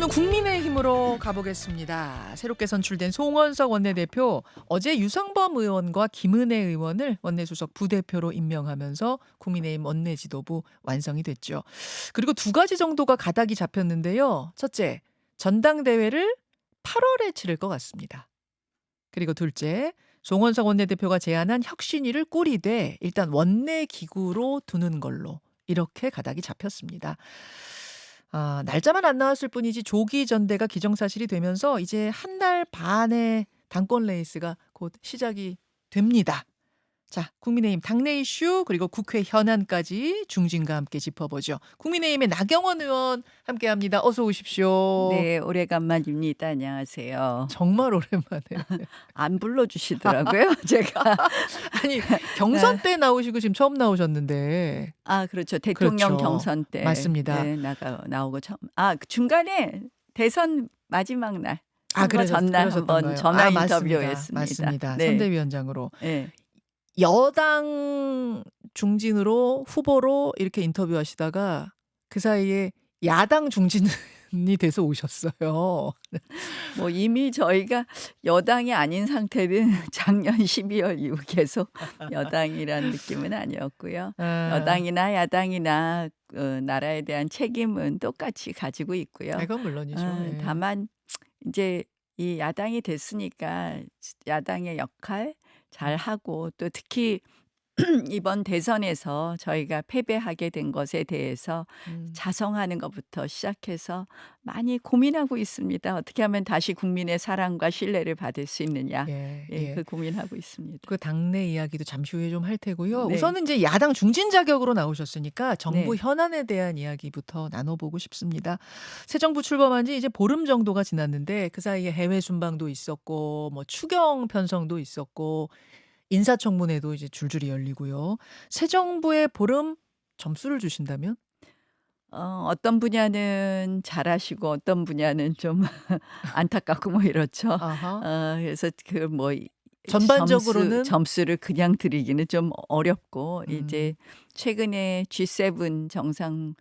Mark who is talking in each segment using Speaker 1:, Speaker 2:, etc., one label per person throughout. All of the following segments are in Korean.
Speaker 1: 오늘은 국민의힘으로 가보겠습니다. 새롭게 선출된 송원석 원내대표 어제 유상범 의원과 김은혜 의원을 원내수석 부대표로 임명하면서 국민의힘 원내지도부 완성이 됐죠. 그리고 두 가지 정도가 가닥이 잡혔는데요. 첫째, 전당대회를 8월에 치를 것 같습니다. 그리고 둘째, 송원석 원내대표가 제안한 혁신위를 꾸리되 일단 원내기구로 두는 걸로 이렇게 가닥이 잡혔습니다. 날짜만 안 나왔을 뿐이지 조기 전대가 기정사실이 되면서 이제 한 달 반의 당권 레이스가 곧 시작이 됩니다. 자, 국민의힘 당내 이슈 그리고 국회 현안까지 중진과 함께 짚어보죠. 국민의힘의 나경원 의원 함께합니다. 어서 오십시오.
Speaker 2: 네, 오래간만입니다. 안녕하세요.
Speaker 1: 정말 오랜만에.
Speaker 2: 안 불러주시더라고요, 제가.
Speaker 1: 아니 경선 때 나오시고 지금 처음 나오셨는데.
Speaker 2: 아, 그렇죠. 대통령
Speaker 1: 그렇죠.
Speaker 2: 경선 때.
Speaker 1: 맞습니다.
Speaker 2: 네, 나오고 처음. 그 중간에 대선 마지막 날. 선거 전날 한번
Speaker 1: 그러셨던가요?
Speaker 2: 전화
Speaker 1: 맞습니다.
Speaker 2: 인터뷰했습니다.
Speaker 1: 맞습니다.
Speaker 2: 네.
Speaker 1: 선대위원장으로.
Speaker 2: 네.
Speaker 1: 여당 중진으로 후보로 이렇게 인터뷰하시다가 그 사이에 야당 중진이 돼서 오셨어요.
Speaker 2: 뭐 이미 저희가 여당이 아닌 상태는 작년 12월 이후 계속 여당이라는 느낌은 아니었고요. 여당이나 야당이나 나라에 대한 책임은 똑같이 가지고 있고요.
Speaker 1: 이건 물론이죠. 예.
Speaker 2: 다만 이제 이 야당이 됐으니까 야당의 역할 잘하고 또 특히 이번 대선에서 저희가 패배하게 된 것에 대해서 자성하는 것부터 시작해서 많이 고민하고 있습니다. 어떻게 하면 다시 국민의 사랑과 신뢰를 받을 수 있느냐.
Speaker 1: 예.
Speaker 2: 그 고민하고 있습니다.
Speaker 1: 그 당내 이야기도 잠시 후에 좀 할 테고요.
Speaker 2: 네.
Speaker 1: 우선은 이제 야당 중진 자격으로 나오셨으니까 정부
Speaker 2: 네.
Speaker 1: 현안에 대한 이야기부터 나눠보고 싶습니다. 새 정부 출범한 지 이제 보름 정도가 지났는데 그 사이에 해외 순방도 있었고 뭐 추경 편성도 있었고 인사청문회도 이제 줄줄이 열리고요. 새 정부의 보름 점수를 주신다면?
Speaker 2: 어떤 분야는 잘하시고 어떤 분야는 좀 안타깝고 뭐 이렇죠.
Speaker 1: 아하.
Speaker 2: 그래서 그 뭐
Speaker 1: 전반적으로는
Speaker 2: 점수를 그냥 드리기는 좀 어렵고 이제
Speaker 1: 음.
Speaker 2: 최근에 G7 정상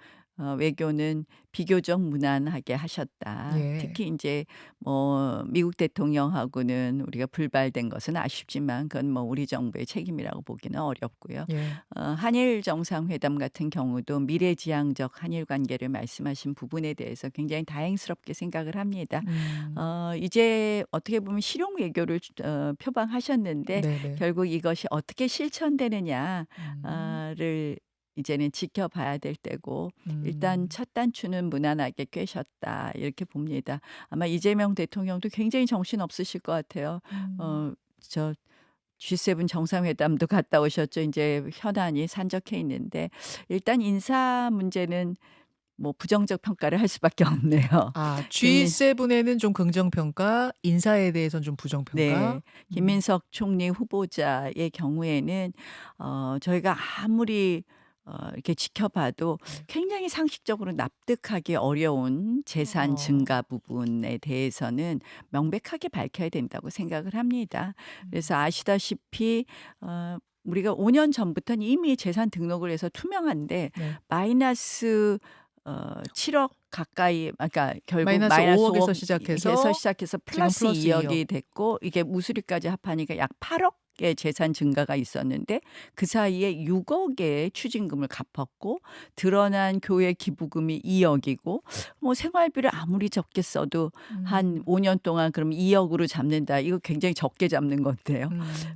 Speaker 2: 외교는 비교적 무난하게 하셨다.
Speaker 1: 예.
Speaker 2: 특히 이제 뭐 미국 대통령하고는 우리가 불발된 것은 아쉽지만 그건 뭐 우리 정부의 책임이라고 보기는 어렵고요.
Speaker 1: 예.
Speaker 2: 한일 정상회담 같은 경우도 미래지향적 한일 관계를 말씀하신 부분에 대해서 굉장히 다행스럽게 생각을 합니다. 이제 어떻게 보면 실용 외교를 표방하셨는데
Speaker 1: 네네.
Speaker 2: 결국 이것이 어떻게 실천되느냐를
Speaker 1: 음.
Speaker 2: 이제는 지켜봐야 될 때고 일단 첫 단추는 무난하게 꿰셨다 이렇게 봅니다. 아마 이재명 대통령도 굉장히 정신없으실 것 같아요. 저 G7 정상회담도 갔다 오셨죠. 이제 현안이 산적해 있는데 일단 인사 문제는 뭐 부정적 평가를 할 수밖에 없네요.
Speaker 1: G7에는 좀 긍정평가, 인사에 대해서는 좀 부정평가.
Speaker 2: 네. 김민석 총리 후보자의 경우에는 저희가 아무리 이렇게 지켜봐도 굉장히 상식적으로 납득하기 어려운 재산 증가 부분에 대해서는 명백하게 밝혀야 된다고 생각을 합니다. 그래서 아시다시피 우리가 5년 전부터는 이미 재산 등록을 해서 투명한데
Speaker 1: 네.
Speaker 2: 마이너스 7억 가까이 그러니까 결국
Speaker 1: 마이너스
Speaker 2: 마이너스
Speaker 1: 5억에서
Speaker 2: 5억
Speaker 1: 시작해서
Speaker 2: 시작해서 플러스
Speaker 1: 플러스
Speaker 2: 2억이 됐고 이게 무수리까지 합하니까 약 8억의 재산 증가가 있었는데 그 사이에 6억의 추징금을 갚았고 드러난 교회 기부금이 2억이고 뭐 생활비를 아무리 적게 써도 한 5년 동안 그럼 2억으로 잡는다. 이거 굉장히 적게 잡는 건데요.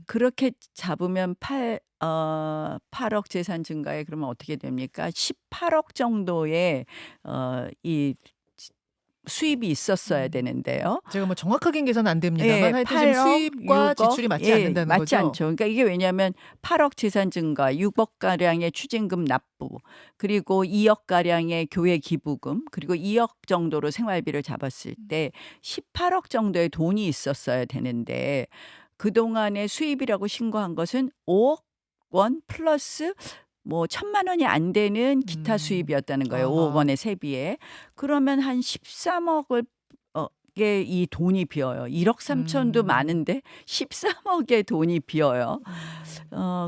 Speaker 2: 그렇게 잡으면 8억 재산 증가에 그러면 어떻게 됩니까? 18억 정도의 이 수입이 있었어야 되는데요.
Speaker 1: 제가 뭐 정확하게는 계산 안 됩니다만
Speaker 2: 예,
Speaker 1: 하여튼 지금
Speaker 2: 8억,
Speaker 1: 수입과
Speaker 2: 6억,
Speaker 1: 지출이 맞지 않는다는
Speaker 2: 맞지
Speaker 1: 거죠?
Speaker 2: 않죠. 그러니까 이게 왜냐하면 8억 재산 증가, 6억 가량의 추징금 납부, 그리고 2억 가량의 교회 기부금, 그리고 2억 정도로 생활비를 잡았을 때 18억 정도의 돈이 있었어야 되는데 그동안의 수입이라고 신고한 것은 5억 원 플러스 뭐 1,000만 원이 안 되는 기타 수입이었다는 거예요. 5억
Speaker 1: 아하.
Speaker 2: 원의 세비에. 그러면 한 13억을 이 돈이 비어요. 1억 3천도 많은데 13억의 돈이 비어요.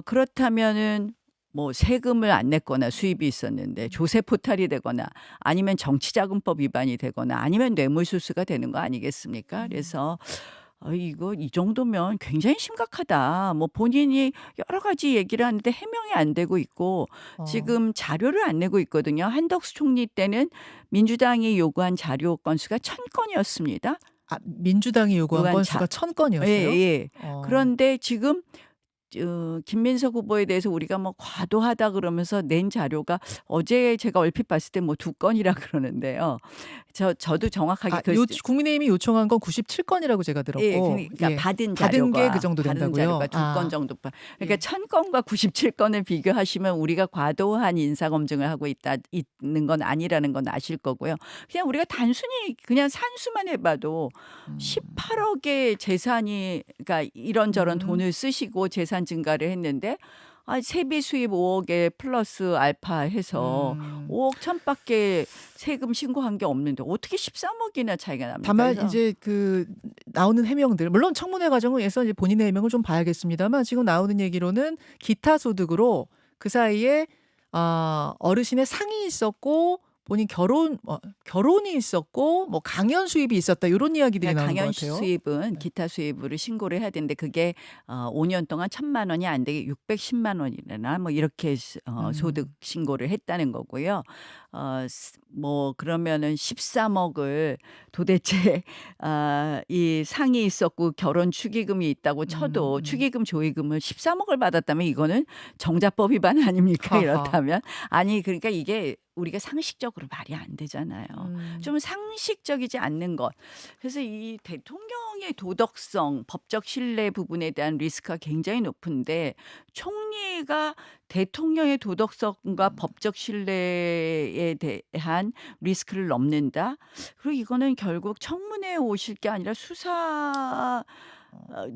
Speaker 2: 그렇다면은 뭐 세금을 안 냈거나 수입이 있었는데 조세 포탈이 되거나 아니면 정치자금법 위반이 되거나 아니면 뇌물수수가 되는 거 아니겠습니까? 그래서 이거 이 정도면 굉장히 심각하다. 뭐 본인이 여러 가지 얘기를 하는데 해명이 안 되고 있고
Speaker 1: 어.
Speaker 2: 지금 자료를 안 내고 있거든요. 한덕수 총리 때는 민주당이 요구한 자료 건수가 1,000건이었습니다.
Speaker 1: 아, 민주당이 요구한
Speaker 2: 요구한
Speaker 1: 건수가 1000건이었어요?
Speaker 2: 예.
Speaker 1: 어.
Speaker 2: 그런데 지금 김민석 후보에 대해서 우리가 뭐 과도하다 그러면서 낸 자료가 어제 제가 얼핏 봤을 때 뭐 2건이라 그러는데요. 저도 정확하게
Speaker 1: 아, 국민의힘이 요청한 건 97건이라고 제가 들었고.
Speaker 2: 예, 그러니까
Speaker 1: 예.
Speaker 2: 받은
Speaker 1: 받은 게
Speaker 2: 자료가
Speaker 1: 그 정도
Speaker 2: 받은
Speaker 1: 된다고요?
Speaker 2: 자료가 2건
Speaker 1: 아.
Speaker 2: 정도. 그러니까
Speaker 1: 예.
Speaker 2: 1,000건과 97건을 비교하시면 우리가 과도한 인사 검증을 하고 있는 건 아니라는 건 아실 거고요. 그냥 우리가 단순히 그냥 산수만 해봐도 18억의 재산이 그러니까 이런저런 돈을 쓰시고 재산 증가를 했는데 세비 수입 5억에 플러스 알파 해서 5억 천밖에 세금 신고한 게 없는데 어떻게 13억이나 차이가 납니까?
Speaker 1: 다만
Speaker 2: 그래서
Speaker 1: 이제 그 나오는 해명들, 물론 청문회 과정에서 이제 본인의 해명을 좀 봐야겠습니다만 지금 나오는 얘기로는 기타 소득으로 그 사이에 어르신의 상이 있었고 본인 결혼이 있었고 뭐 강연 수입이 있었다, 이런 이야기들이 나오는 것
Speaker 2: 강연
Speaker 1: 같아요.
Speaker 2: 수입은 기타 수입으로 신고를 해야 되는데 그게 5년 동안 1,000만 원이 안 되게 610만 원이나 뭐 이렇게 소득 신고를 했다는 거고요. 뭐 그러면은 13억을 도대체 이 상이 있었고 결혼 축의금이 있다고 쳐도 축의금 조의금을 13억을 받았다면 이거는 정자법 위반 아닙니까?
Speaker 1: 하하.
Speaker 2: 이렇다면 아니 그러니까 이게 우리가 상식적으로 말이 안 되잖아요. 좀 상식적이지 않는 것. 그래서 이 대통령의 도덕성, 법적 신뢰 부분에 대한 리스크가 굉장히 높은데 총리가 대통령의 도덕성과 법적 신뢰에 대한 리스크를 넘는다. 그리고 이거는 결국 청문회에 오실 게 아니라 수사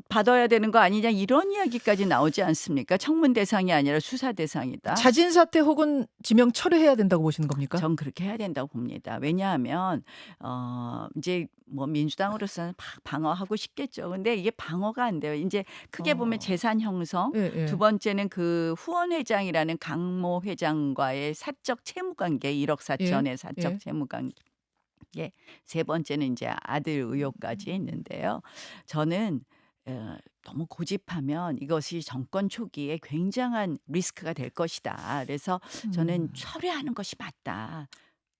Speaker 2: 받아야 되는 거 아니냐 이런 이야기까지 나오지 않습니까? 청문 대상이 아니라 수사 대상이다.
Speaker 1: 자진 사퇴 혹은 지명 철회해야 된다고 보시는 겁니까?
Speaker 2: 전 그렇게 해야 된다고 봅니다. 왜냐하면 이제 뭐 민주당으로서는 막 방어하고 싶겠죠. 근데 이게 방어가 안 돼요. 이제 크게 보면 재산 형성,
Speaker 1: 예, 예.
Speaker 2: 두 번째는 그 후원 회장이라는 강모 회장과의 사적 채무 관계, 1억 4천의 사적
Speaker 1: 예.
Speaker 2: 채무 관계. 세 번째는 이제 아들 의혹까지 있는데요. 저는 너무 고집하면 이것이 정권 초기에 굉장한 리스크가 될 것이다. 그래서 저는 철회하는 것이 맞다.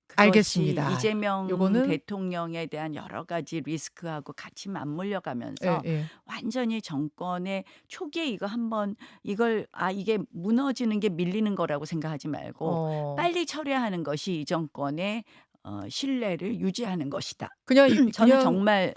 Speaker 2: 그것이
Speaker 1: 알겠습니다.
Speaker 2: 이재명
Speaker 1: 요거는
Speaker 2: 대통령에 대한 여러 가지 리스크하고 같이 맞물려 가면서
Speaker 1: 예.
Speaker 2: 완전히 정권의 초기에 이거 한번 이걸 이게 무너지는 게 밀리는 거라고 생각하지 말고 빨리 철회하는 것이 이 정권의 신뢰를 유지하는 것이다.
Speaker 1: 그냥
Speaker 2: 저는
Speaker 1: 그냥
Speaker 2: 정말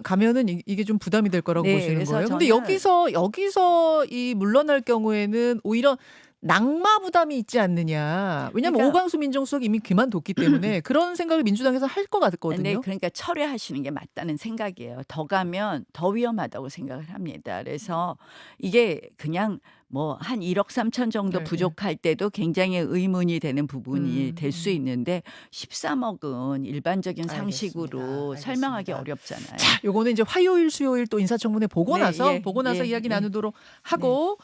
Speaker 1: 가면은 이게 좀 부담이 될 거라고
Speaker 2: 네,
Speaker 1: 보시는
Speaker 2: 그래서
Speaker 1: 거예요. 근데
Speaker 2: 저는
Speaker 1: 여기서 이 물러날 경우에는 오히려 낙마 부담이 있지 않느냐. 왜냐하면
Speaker 2: 그러니까
Speaker 1: 오광수 민정수석이 이미 그만뒀기 때문에 그런 생각을 민주당에서 할 것
Speaker 2: 네,
Speaker 1: 같거든요.
Speaker 2: 그러니까 철회하시는 게 맞다는 생각이에요. 더 가면 더 위험하다고 생각을 합니다. 그래서 이게 그냥 뭐 한 1억 3천 정도
Speaker 1: 예.
Speaker 2: 부족할 때도 굉장히 의문이 되는 부분이 될 수 있는데 13억은 일반적인 상식으로
Speaker 1: 알겠습니다.
Speaker 2: 설명하기
Speaker 1: 알겠습니다.
Speaker 2: 어렵잖아요.
Speaker 1: 자, 요거는 이제 화요일, 수요일 또 인사청문회 보고
Speaker 2: 네,
Speaker 1: 나서 이야기 나누도록 하고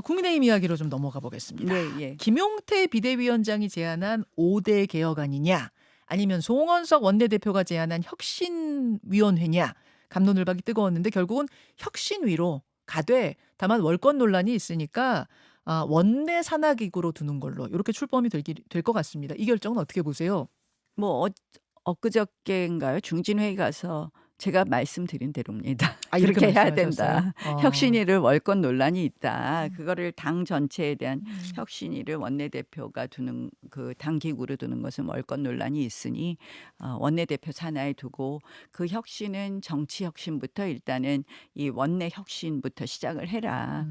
Speaker 1: 국민의힘 이야기로 좀 넘어가 보겠습니다.
Speaker 2: 네.
Speaker 1: 김용태 비대위원장이 제안한 5대 개혁안이냐, 아니면 송원석 원내대표가 제안한 혁신위원회냐, 갑론을박이 뜨거웠는데 결국은 혁신위로 가되, 다만 월권 논란이 있으니까 원내 산하기구로 두는 걸로 이렇게 출범이 될 것 같습니다. 이 결정은 어떻게 보세요?
Speaker 2: 뭐 엊그저께인가요? 중진회의 가서 제가 말씀드린 대로입니다.
Speaker 1: 이렇게
Speaker 2: 그렇게 해야
Speaker 1: 말씀하셨어요?
Speaker 2: 된다. 혁신위를 월권 논란이 있다. 그거를 당 전체에 대한 혁신위를 원내대표가 두는 그 당 기구로 두는 것은 월권 논란이 있으니 원내대표 산하에 두고 그 혁신은 정치 혁신부터 일단은 이 원내 혁신부터 시작을 해라.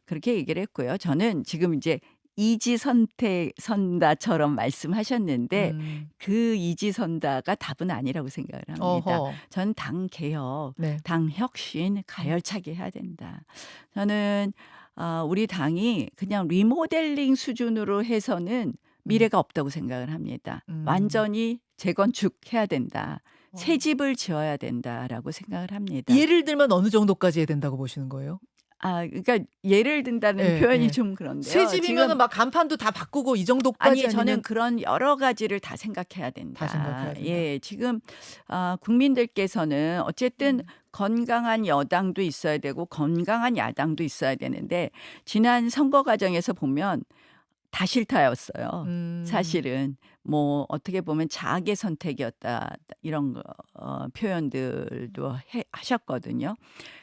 Speaker 2: 그렇게 얘기를 했고요. 저는 지금 이제 이지선다처럼 말씀하셨는데 그 이지선다가 답은 아니라고 생각을 합니다.
Speaker 1: 어허.
Speaker 2: 전 당 개혁,
Speaker 1: 네.
Speaker 2: 당 혁신 가열차게 해야 된다. 저는 우리 당이 그냥 리모델링 수준으로 해서는 미래가 없다고 생각을 합니다. 완전히 재건축해야 된다. 새 집을 지어야 된다라고 생각을 합니다.
Speaker 1: 예를 들면 어느 정도까지 해야 된다고 보시는 거예요?
Speaker 2: 그러니까 예를 든다는
Speaker 1: 예,
Speaker 2: 표현이
Speaker 1: 예.
Speaker 2: 좀 그런데요.
Speaker 1: 새
Speaker 2: 지금
Speaker 1: 집이면은 막 간판도 다 바꾸고 이 정도까지
Speaker 2: 아니 저는
Speaker 1: 아니면
Speaker 2: 그런 여러 가지를 다 생각해야
Speaker 1: 다
Speaker 2: 된다.
Speaker 1: 생각해야 된다.
Speaker 2: 예. 지금 국민들께서는 어쨌든
Speaker 1: 음.
Speaker 2: 건강한 여당도 있어야 되고 건강한 야당도 있어야 되는데 지난 선거 과정에서 보면 다 싫다였어요.
Speaker 1: 음.
Speaker 2: 사실은 뭐 어떻게 보면 자악의 선택이었다 이런 거 표현들도 하셨거든요.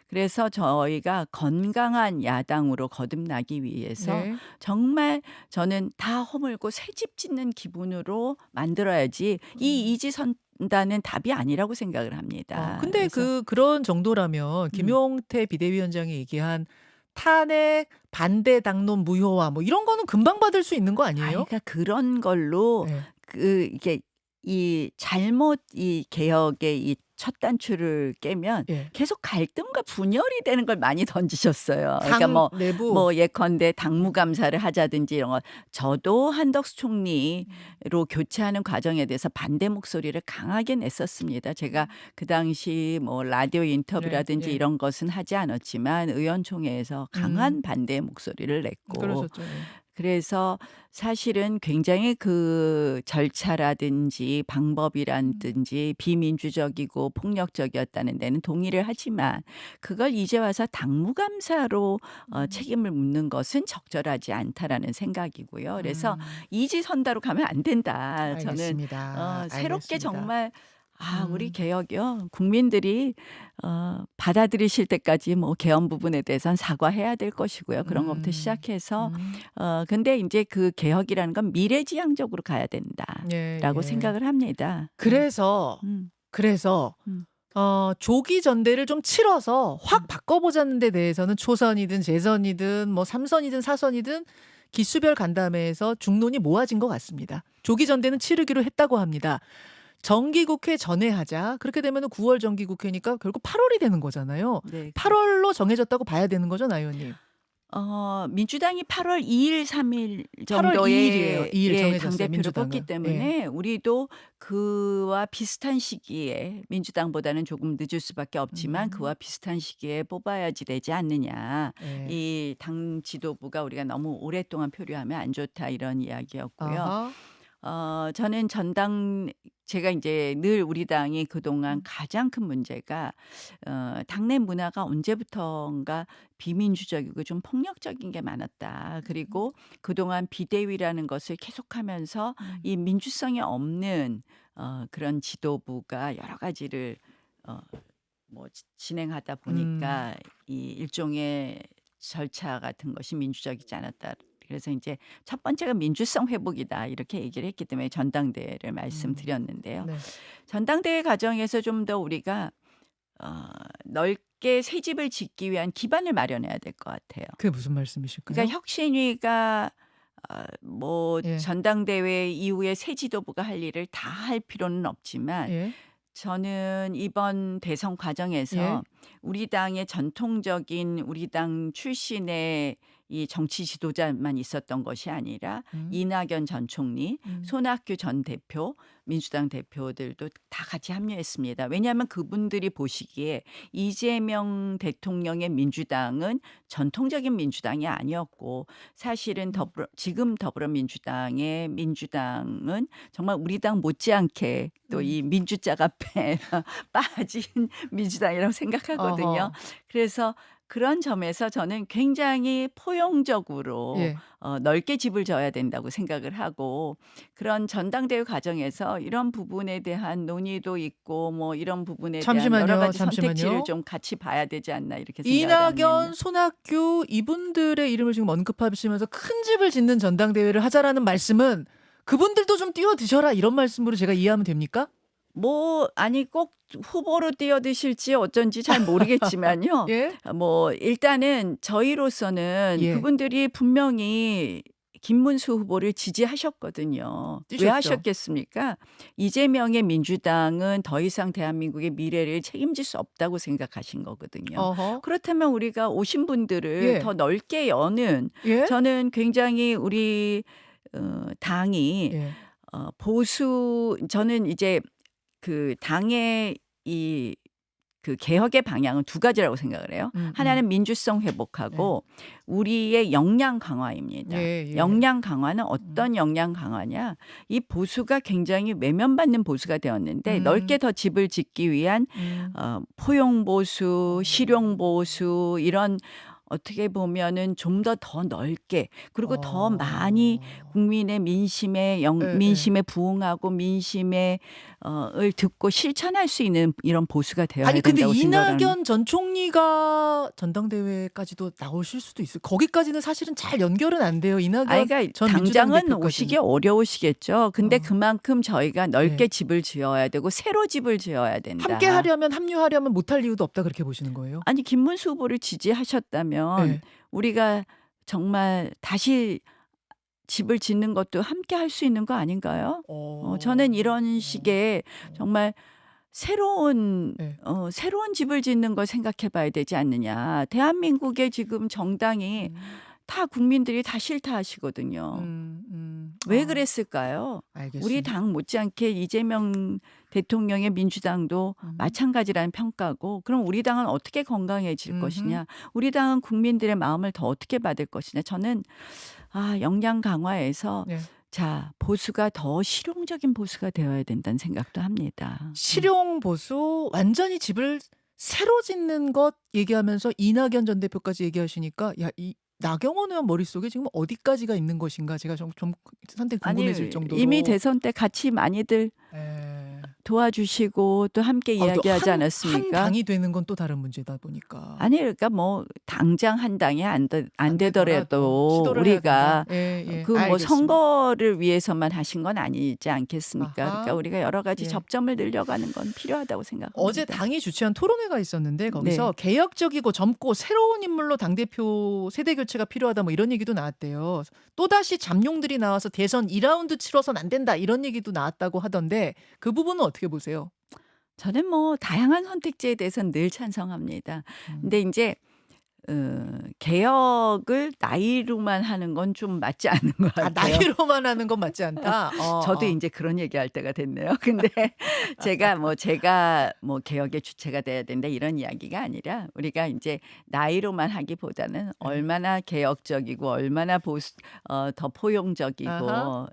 Speaker 2: 그래서 저희가 건강한 야당으로 거듭나기 위해서
Speaker 1: 네.
Speaker 2: 정말 저는 다 허물고 새 집 짓는 기분으로 만들어야지 이
Speaker 1: 음.
Speaker 2: 이지선다는 답이 아니라고 생각을 합니다.
Speaker 1: 근데
Speaker 2: 그래서
Speaker 1: 그런 정도라면
Speaker 2: 음.
Speaker 1: 김용태 비대위원장이 얘기한 탄핵 반대 당론 무효화 뭐 이런 거는 금방 받을 수 있는 거 아니에요?
Speaker 2: 그러니까 그런 걸로
Speaker 1: 예.
Speaker 2: 이게 이 잘못 이 개혁의 이 첫 단추를 깨면
Speaker 1: 예.
Speaker 2: 계속 갈등과 분열이 되는 걸 많이 던지셨어요. 그러니까
Speaker 1: 당 내부.
Speaker 2: 예컨대
Speaker 1: 음.
Speaker 2: 당무감사를 하자든지 이런 거. 저도 한덕수 총리로
Speaker 1: 음.
Speaker 2: 교체하는 과정에 대해서 반대 목소리를 강하게 냈었습니다. 제가
Speaker 1: 음.
Speaker 2: 그 당시 뭐 라디오
Speaker 1: 네.
Speaker 2: 인터뷰라든지
Speaker 1: 예.
Speaker 2: 이런 것은 하지 않았지만 의원총회에서
Speaker 1: 음.
Speaker 2: 강한 반대 목소리를 냈고
Speaker 1: 그러셨죠. 예.
Speaker 2: 그래서 사실은 굉장히 그 절차라든지
Speaker 1: 음.
Speaker 2: 방법이라든지 비민주적이고 폭력적이었다는 데는 동의를 하지만 그걸 이제 와서 당무감사로
Speaker 1: 음.
Speaker 2: 책임을 묻는 것은 적절하지 않다라는 생각이고요. 그래서
Speaker 1: 음.
Speaker 2: 이지선다로 가면 안 된다. 저는
Speaker 1: 알겠습니다.
Speaker 2: 새롭게
Speaker 1: 알겠습니다.
Speaker 2: 정말 우리
Speaker 1: 음.
Speaker 2: 개혁이요. 국민들이 받아들이실 때까지 뭐 개헌 부분에 대해선 사과해야 될 것이고요. 그런 것부터
Speaker 1: 음.
Speaker 2: 시작해서
Speaker 1: 음.
Speaker 2: 근데 인제 그 개혁이라는 건 미래지향적으로 가야
Speaker 1: 예
Speaker 2: 된다라고
Speaker 1: 예.
Speaker 2: 생각을 합니다.
Speaker 1: 그래서,
Speaker 2: 음.
Speaker 1: 그래서
Speaker 2: 음.
Speaker 1: 조기 전대를 좀 치러서 확
Speaker 2: 음.
Speaker 1: 바꿔보자는 데 대해서는 초선이든 재선이든 뭐 3선이든 4선이든 기수별 간담회에서 중론이 모아진 것 같습니다. 조기 전대는 치르기로 했다고 합니다. 정기국회 전에 하자. 그렇게 되면은 9월 정기국회니까 결국 8월이 되는 거잖아요.
Speaker 2: 네. 그렇죠.
Speaker 1: 8월로 정해졌다고 봐야 되는 거죠, 나 의원님?
Speaker 2: 민주당이 8월 2 일, 3일
Speaker 1: 8월 2 일이에요.
Speaker 2: 정도에
Speaker 1: 2일 정해졌어요,
Speaker 2: 당대표를 뽑기
Speaker 1: 민주당은. 예.
Speaker 2: 때문에 우리도 그와 비슷한 시기에 민주당보다는 조금 늦을 수밖에 없지만
Speaker 1: 음.
Speaker 2: 그와 비슷한 시기에 뽑아야지 되지 않느냐.
Speaker 1: 예.
Speaker 2: 이 당 지도부가 우리가 너무 오랫동안 표류하면 안 좋다 이런 이야기였고요.
Speaker 1: 아하.
Speaker 2: 저는 제가 이제 늘 우리 당이 그동안
Speaker 1: 음.
Speaker 2: 가장 큰 문제가 당내 문화가 언제부턴가 비민주적이고 좀 폭력적인 게 많았다.
Speaker 1: 음.
Speaker 2: 그리고 그동안 비대위라는 것을 계속하면서
Speaker 1: 음.
Speaker 2: 이 민주성이 없는 그런 지도부가 여러 가지를 어 진행하다
Speaker 1: 음.
Speaker 2: 보니까 이 일종의 절차 같은 것이 민주적이지 않았다. 그래서 이제 첫 번째가 민주성 회복이다 이렇게 얘기를 했기 때문에 전당대회를
Speaker 1: 음.
Speaker 2: 말씀드렸는데요.
Speaker 1: 네.
Speaker 2: 전당대회 과정에서 좀 더 우리가 넓게 새 집을 짓기 위한 기반을 마련해야 될 것 같아요.
Speaker 1: 그게 무슨 말씀이실까요?
Speaker 2: 그러니까 혁신위가 뭐
Speaker 1: 예.
Speaker 2: 전당대회 이후에 새 지도부가 할 일을 다 할 필요는 없지만
Speaker 1: 예.
Speaker 2: 저는 이번 대선
Speaker 1: 예.
Speaker 2: 과정에서 우리 당의 전통적인 우리 당 출신의 이 정치 지도자만 있었던 것이 아니라
Speaker 1: 음.
Speaker 2: 이낙연 전 총리,
Speaker 1: 음.
Speaker 2: 손학규 전 대표, 민주당 대표들도 다 같이 합류했습니다. 왜냐하면 그분들이 보시기에 이재명 대통령의 민주당은 전통적인 민주당이 아니었고 사실은
Speaker 1: 음.
Speaker 2: 지금 더불어민주당의 민주당은 정말 우리 당 못지않게 또
Speaker 1: 음.
Speaker 2: 이 민주자가 빠진 민주당이라고 생각하거든요.
Speaker 1: 어허.
Speaker 2: 그래서 그런 점에서 저는 굉장히 포용적으로
Speaker 1: 예.
Speaker 2: 넓게 집을 져야 된다고 생각을 하고 그런 전당대회 과정에서 이런 부분에 대한 논의도 있고 뭐 이런 부분에 대한 여러
Speaker 1: 잠시만요,
Speaker 2: 가지 선택지를
Speaker 1: 잠시만요.
Speaker 2: 좀 같이 봐야 되지 않나 이렇게 생각을
Speaker 1: 이낙연,
Speaker 2: 합니다.
Speaker 1: 손학규 이분들의 이름을 지금 언급하시면서 "큰 집을 짓는 전당대회를 하자."라는 말씀은 그분들도 좀 뛰어드셔라 이런 말씀으로 제가 이해하면 됩니까?
Speaker 2: 아니 꼭 후보로 뛰어드실지 어쩐지 잘 모르겠지만요.
Speaker 1: 예?
Speaker 2: 일단은 저희로서는
Speaker 1: 예.
Speaker 2: 그분들이 분명히 김문수 후보를 지지하셨거든요. 왜
Speaker 1: 뛰셨죠.
Speaker 2: 하셨겠습니까? 이재명의 민주당은 더 이상 대한민국의 미래를 책임질 수 없다고 생각하신 거거든요.
Speaker 1: 어허.
Speaker 2: 그렇다면 우리가 오신 분들을
Speaker 1: 예.
Speaker 2: 더 넓게 여는
Speaker 1: 예?
Speaker 2: 저는 굉장히 우리 당이
Speaker 1: 예.
Speaker 2: 저는 이제 그 당의 이 그 개혁의 방향은 두 가지라고 생각을 해요. 하나는 민주성
Speaker 1: 네.
Speaker 2: 회복하고 우리의 역량 강화입니다.
Speaker 1: 예, 예.
Speaker 2: 역량 강화는 어떤 역량 강화냐? 이 보수가 굉장히 외면받는 보수가 되었는데 넓게 더 집을 짓기 위한 포용 보수, 실용 보수 이런 어떻게 보면은 좀 더 넓게 그리고 더 많이 국민의 민심에
Speaker 1: 예, 예.
Speaker 2: 민심에 부응하고 민심에 을 듣고 실천할 수 있는 이런 보수가 되어야
Speaker 1: 아니 근데
Speaker 2: 된다고 생각을 하는.
Speaker 1: 이낙연 전 총리가 전당대회까지도 나오실 수도 있어요. 거기까지는 사실은 잘 연결은 안 돼요. 이낙연
Speaker 2: 아니 그러니까
Speaker 1: 전 민주당
Speaker 2: 당장은
Speaker 1: 대표까지는.
Speaker 2: 오시기 어려우시겠죠. 근데
Speaker 1: 어.
Speaker 2: 그만큼 저희가 넓게
Speaker 1: 네.
Speaker 2: 집을 지어야 되고 새로 집을 지어야 된다.
Speaker 1: 함께 하려면 합류하려면 못할 이유도 없다 그렇게 보시는 거예요?
Speaker 2: 아니 김문수 후보를 지지하셨다면
Speaker 1: 네.
Speaker 2: 우리가 정말 다시 집을 짓는 것도 함께 할 수 있는 거 아닌가요? 저는 이런 식의 정말 새로운
Speaker 1: 네.
Speaker 2: 새로운 집을 짓는 걸 생각해 봐야 되지 않느냐. 대한민국의 지금 정당이 다 국민들이 다 싫다 하시거든요. 왜 그랬을까요?
Speaker 1: 알겠습니다.
Speaker 2: 우리 당 못지않게 이재명 대통령의 민주당도 마찬가지라는 평가고 그럼 우리 당은 어떻게 건강해질 것이냐. 우리 당은 국민들의 마음을 더 어떻게 받을 것이냐. 저는 역량 강화에서
Speaker 1: 네.
Speaker 2: 자 보수가 더 실용적인 보수가 되어야 된다는 생각도 합니다.
Speaker 1: 실용 보수 완전히 집을 새로 짓는 것 얘기하면서 이낙연 전 대표까지 얘기하시니까 야, 이 나경원 의원 머릿속에 지금 어디까지가 있는 것인가 제가 좀 선택 궁금해질 정도로.
Speaker 2: 이미 대선 때 같이 많이들
Speaker 1: 에.
Speaker 2: 도와주시고 또 함께 이야기하지
Speaker 1: 한
Speaker 2: 않았습니까?
Speaker 1: 당이 되는 건 또 다른 문제다 보니까.
Speaker 2: 아니 그러니까 뭐 당장 한 당이 안
Speaker 1: 되더라도
Speaker 2: 되더라도
Speaker 1: 시도를 해야
Speaker 2: 우리가
Speaker 1: 된다. 예, 예.
Speaker 2: 그 뭐
Speaker 1: 알겠습니다.
Speaker 2: 선거를 위해서만 하신 건 아니지 않겠습니까?
Speaker 1: 아하.
Speaker 2: 그러니까 우리가 여러 가지
Speaker 1: 예.
Speaker 2: 접점을 늘려가는 건 필요하다고 생각합니다.
Speaker 1: 어제 당이 주최한 토론회가 있었는데 거기서
Speaker 2: 네.
Speaker 1: 개혁적이고 젊고 새로운 인물로 당대표 세대 교체가 필요하다 뭐 이런 얘기도 나왔대요. 또다시 잠룡들이 나와서 대선 2라운드 치러선 안 된다 이런 얘기도 나왔다고 하던데 그 부분은 어떻게 보세요?
Speaker 2: 저는 뭐 다양한 선택지에 대해서는 늘 찬성합니다. 근데 이제 개혁을 나이로만 하는 건 좀 맞지 않는 것 같아요.
Speaker 1: 나이로만 하는 건 맞지 않다.
Speaker 2: 저도 이제 그런 얘기할 때가 됐네요. 근데 제가 뭐 개혁의 주체가 돼야 된다 이런 이야기가 아니라 우리가 이제 나이로만 하기보다는 얼마나 개혁적이고 얼마나 더 포용적이고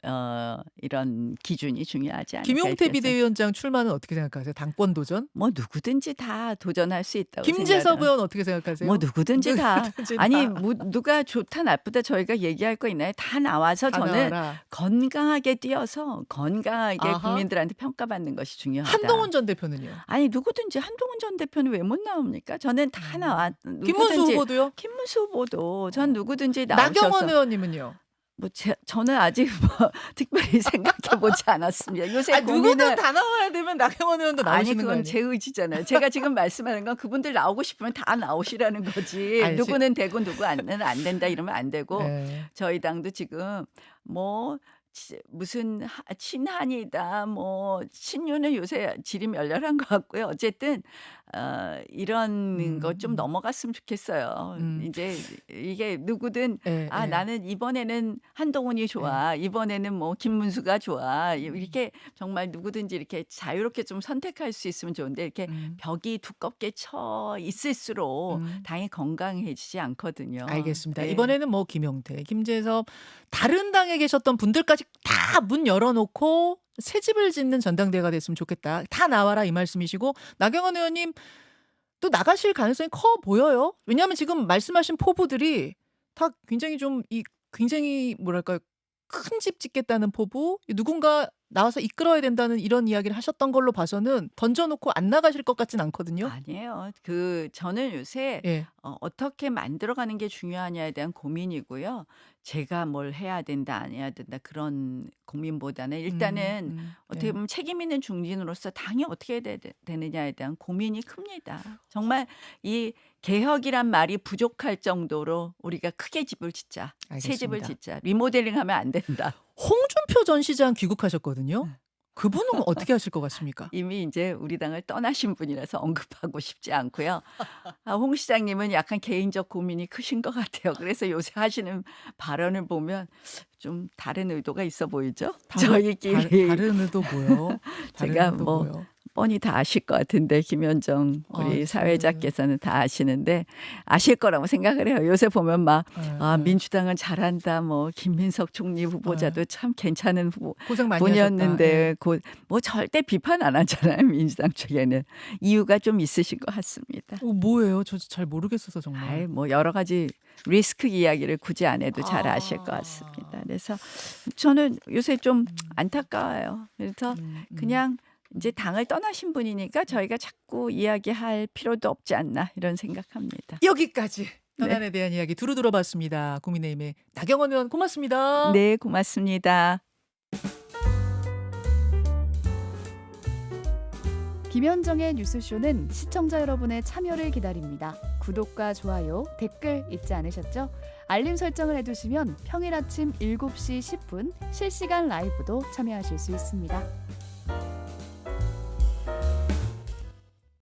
Speaker 2: 이런 기준이 중요하지 않을까.
Speaker 1: 김용태
Speaker 2: 이렇게
Speaker 1: 비대위원장 출마는 어떻게 생각하세요? 당권 도전?
Speaker 2: 뭐 누구든지 다 도전할 수 있다고
Speaker 1: 김재섭
Speaker 2: 생각해요.
Speaker 1: 의원 어떻게 생각하세요?
Speaker 2: 뭐 누구든지 다.
Speaker 1: 누구든지
Speaker 2: 아니
Speaker 1: 다.
Speaker 2: 누가 좋다 나쁘다 저희가 얘기할 거 있나요? 다 나와서
Speaker 1: 다
Speaker 2: 저는
Speaker 1: 나와라.
Speaker 2: 건강하게 뛰어서 건강하게
Speaker 1: 아하.
Speaker 2: 국민들한테 평가받는 것이 중요하다.
Speaker 1: 한동훈 전 대표는요?
Speaker 2: 아니 누구든지 한동훈 전 대표는 왜 못 나옵니까? 저는 다 나와.
Speaker 1: 김문수
Speaker 2: 누구든지
Speaker 1: 후보도요?
Speaker 2: 김문수 후보도 전 누구든지 나오셔서
Speaker 1: 나경원 의원님은요?
Speaker 2: 뭐 저는 아직 뭐 특별히 생각해 보지 않았습니다. 요새
Speaker 1: 누구든
Speaker 2: 고민을
Speaker 1: 다 나와야 되면 나경원 의원도
Speaker 2: 아니
Speaker 1: 나오시는 거
Speaker 2: 그건
Speaker 1: 아니에요?
Speaker 2: 제 의지잖아요. 제가 지금 말씀하는 건 그분들 나오고 싶으면 다 나오시라는 거지.
Speaker 1: 아니,
Speaker 2: 누구는 되고 누구는 안 된다 이러면 안 되고
Speaker 1: 네.
Speaker 2: 저희 당도 지금 뭐 무슨 친한이다 뭐 친유는 요새 질이 멸렬한 것 같고요. 어쨌든 이런 거 좀 넘어갔으면 좋겠어요. 이제 이게 누구든
Speaker 1: 예, 예.
Speaker 2: 나는 이번에는 한동훈이 좋아. 이번에는 뭐 김문수가 좋아. 이렇게 정말 누구든지 이렇게 자유롭게 좀 선택할 수 있으면 좋은데 이렇게 벽이 두껍게 쳐 있을수록 당이 건강해지지 않거든요.
Speaker 1: 알겠습니다.
Speaker 2: 네.
Speaker 1: 이번에는 뭐 김용태, 김재섭 다른 당에 계셨던 분들까지 다 문 열어놓고 새 집을 짓는 전당대회가 됐으면 좋겠다. 다 나와라 이 말씀이시고 나경원 의원님 또 나가실 가능성이 커 보여요. 왜냐하면 지금 말씀하신 포부들이 다 굉장히 굉장히 뭐랄까요 큰 집 짓겠다는 포부 누군가 나와서 이끌어야 된다는 이런 이야기를 하셨던 걸로 봐서는 던져놓고 안 나가실 것 같진 않거든요.
Speaker 2: 아니에요. 저는 요새
Speaker 1: 예.
Speaker 2: 어떻게 만들어가는 게 중요하냐에 대한 고민이고요. 제가 뭘 해야 된다 안 해야 된다 그런 고민보다는 일단은 어떻게
Speaker 1: 예.
Speaker 2: 보면 책임 있는 중진으로서 당이 어떻게 되느냐에 대한 고민이 큽니다. 정말 이 개혁이란 말이 부족할 정도로 우리가 크게 집을 짓자. 새 집을
Speaker 1: 알겠습니다.
Speaker 2: 짓자. 리모델링하면 안 된다.
Speaker 1: 홍준표 전 시장 귀국하셨거든요. 그분은 어떻게 하실 것 같습니까?
Speaker 2: 이미 이제 우리 당을 떠나신 분이라서 언급하고 싶지 않고요. 홍 시장님은 약간 개인적 고민이 크신 것 같아요. 그래서 요새 하시는 발언을 보면 좀 다른 의도가 있어 보이죠? 저희끼리
Speaker 1: 다른 의도 뭐요? 다른
Speaker 2: 제가
Speaker 1: 의도
Speaker 2: 뭐
Speaker 1: 뭐요?
Speaker 2: 뻔히 다 아실 것 같은데 김현정 우리
Speaker 1: 아,
Speaker 2: 사회자께서는 다 아시는데 아실 거라고 생각을 해요. 요새 보면 막 민주당은 잘한다. 뭐 김민석 총리 후보자도 참 괜찮은
Speaker 1: 고생 많이 하셨다.
Speaker 2: 분이었는데
Speaker 1: 예.
Speaker 2: 뭐 절대 비판 안 하잖아요. 민주당 쪽에는 이유가 좀 있으신 것 같습니다.
Speaker 1: 뭐예요? 저 잘 모르겠어서 정말.
Speaker 2: 아이, 뭐 여러 가지 리스크 이야기를 굳이 안 해도 잘 아실 것
Speaker 1: 아.
Speaker 2: 같습니다. 그래서 저는 요새 좀 안타까워요. 그래서 그냥 이제 당을 떠나신 분이니까 저희가 자꾸 이야기할 필요도 없지 않나 이런 생각합니다.
Speaker 1: 여기까지 현안에 대한 이야기 두루 들어봤습니다. 국민의힘의 나경원 의원 고맙습니다.
Speaker 2: 네, 고맙습니다.
Speaker 3: 김현정의 뉴스쇼는 시청자 여러분의 참여를 기다립니다. 구독과 좋아요, 댓글 잊지 않으셨죠? 알림 설정을 해두시면 평일 아침 7시 10분 실시간 라이브도 참여하실 수 있습니다.